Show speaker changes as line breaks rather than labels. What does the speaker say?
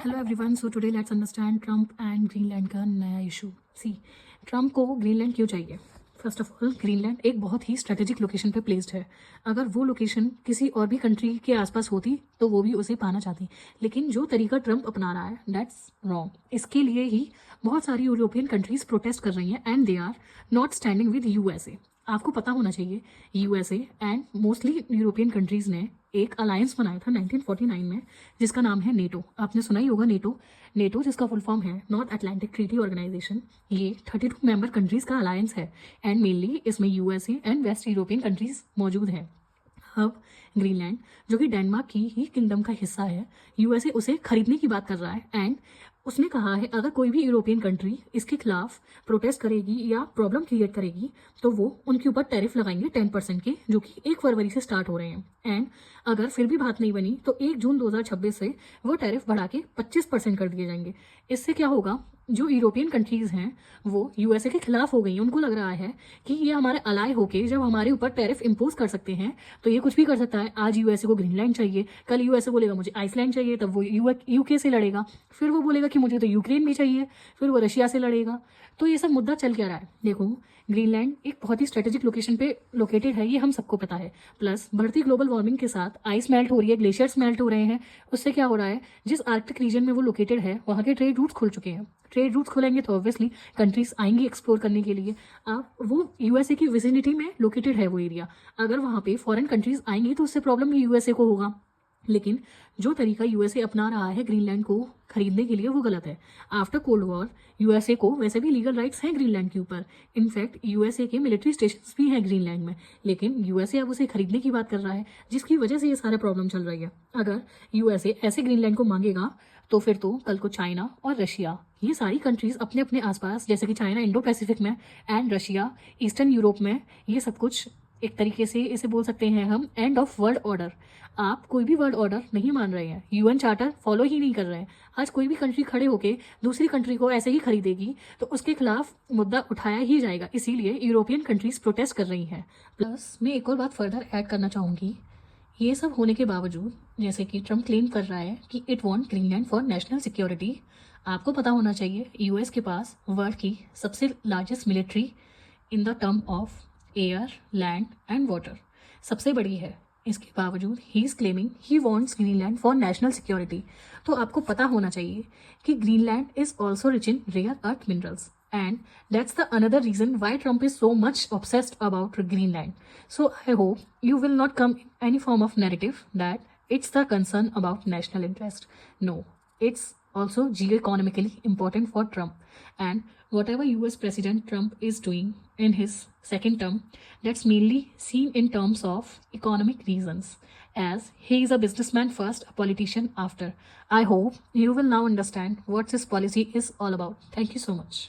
Hello everyone, so today let's understand Trump and Greenland का नया issue. सी, Trump को Greenland क्यों चाहिए? फर्स्ट ऑफ ऑल, ग्रीनलैंड एक बहुत ही स्ट्रेटेजिक लोकेशन पे प्लेस्ड है। अगर वो लोकेशन किसी और भी कंट्री के आसपास होती तो वो भी उसे पाना चाहती, लेकिन जो तरीका ट्रम्प अपना रहा है दैट्स रॉन्ग। इसके लिए ही बहुत सारी यूरोपियन कंट्रीज प्रोटेस्ट कर रही हैं and they are not standing with USA. आपको पता होना चाहिए, USA and mostly European countries ने एक अलायंस बनाया था 1949 में, जिसका नाम है नेटो। आपने सुना ही होगा नेटो। नेटो जिसका फुल फॉर्म है नॉर्थ अटलांटिक ट्रीटी ऑर्गेनाइजेशन। ये 32 मेंबर कंट्रीज का अलायंस है एंड मेनली इसमें USA and waste European countries मौजूद हैं। अब ग्रीनलैंड, जो कि डेनमार्क की ही किंगडम का हिस्सा है, यूएसए उसे खरीदने की बात कर रहा है एंड उसने कहा है अगर कोई भी यूरोपियन कंट्री इसके खिलाफ प्रोटेस्ट करेगी या प्रॉब्लम क्रिएट करेगी तो वो उनके ऊपर टैरिफ लगाएंगे 10% के, जो कि 1 फरवरी से स्टार्ट हो रहे हैं। एंड अगर फिर भी बात नहीं बनी तो 1 जून 2026 से वो टैरिफ बढ़ा के 25% कर दिए जाएंगे। इससे क्या होगा, जो यूरोपियन कंट्रीज़ हैं वो यूएसए के खिलाफ हो गई हैं। उनको लग रहा है कि ये हमारे अलाय होके जब हमारे ऊपर टैरिफ इम्पोज कर सकते हैं तो ये कुछ भी कर सकता है। आज यूएसए को ग्रीनलैंड चाहिए, कल यूएसए बोलेगा मुझे आइसलैंड चाहिए, तब वो यूके से लड़ेगा, फिर वो बोलेगा कि मुझे तो यूक्रेन भी चाहिए, फिर वो रशिया से लड़ेगा। तो ये सब मुद्दा चल क्या रहा है? देखो, ग्रीनलैंड एक बहुत ही स्ट्रेटेजिक लोकेशन पे लोकेटेड है, ये हम सबको पता है। प्लस बढ़ती ग्लोबल वार्मिंग के साथ आइस मेल्ट हो रही है, ग्लेशियर्स मेल्ट हो रहे हैं। उससे क्या हो रहा है, जिस आर्कटिक रीजन में वो लोकेटेड है वहाँ के ट्रेड रूट्स खुल चुके हैं। ट्रेड रूट्स खुलेंगे तो ऑब्वियसली कंट्रीज आएंगी एक्सप्लोर करने के लिए। अब वो यूएसए की विसिनिटी में लोकेटेड है वो एरिया। अगर वहाँ पे फॉरेन कंट्रीज आएंगी तो उससे प्रॉब्लम यूएसए को होगा। लेकिन जो तरीका यूएसए अपना रहा है ग्रीनलैंड को खरीदने के लिए वो गलत है। आफ्टर कोल्ड वॉर यूएसए को वैसे भी लीगल राइट्स हैं ग्रीनलैंड के ऊपर। इनफैक्ट यूएसए के मिलिट्री स्टेशंस भी हैं ग्रीनलैंड में, लेकिन यूएसए अब उसे खरीदने की बात कर रहा है, जिसकी वजह से ये सारा प्रॉब्लम चल रही है। अगर यूएसए ऐसे ग्रीनलैंड को मांगेगा तो फिर तो कल को चाइना और रशिया, ये सारी कंट्रीज अपने अपने आसपास, जैसे कि चाइना इंडो पैसिफिक में एंड रशिया ईस्टर्न यूरोप में, ये सब कुछ एक तरीके से इसे बोल सकते हैं हम एंड ऑफ वर्ल्ड ऑर्डर। आप कोई भी वर्ल्ड ऑर्डर नहीं मान रहे हैं, यूएन चार्टर फॉलो ही नहीं कर रहे हैं। आज कोई भी कंट्री खड़े होके दूसरी कंट्री को ऐसे ही खरीदेगी तो उसके खिलाफ मुद्दा उठाया ही जाएगा। इसीलिए यूरोपियन कंट्रीज प्रोटेस्ट कर रही हैं। प्लस मैं एक और बात फर्दर ऐड करना चाहूँगी, ये सब होने के बावजूद जैसे कि ट्रम्प क्लेम कर रहा है कि it want Greenland for national security, आपको पता होना चाहिए यूएस के पास वर्ल्ड की सबसे largest military in the term of air, land and water सबसे बड़ी है। इसके बावजूद ही is claiming he wants Greenland for national security. तो आपको पता होना चाहिए कि Greenland is also rich in rare earth minerals and that's the another reason why Trump is so much obsessed about Greenland. So I hope you will not come in any form of narrative that it's the concern about national interest. No, it's also geoeconomically important for Trump, and whatever US President Trump is doing in his second term, that's mainly seen in terms of economic reasons, as he is a businessman first, a politician after. I hope you will now understand what his policy is all about. Thank you so much.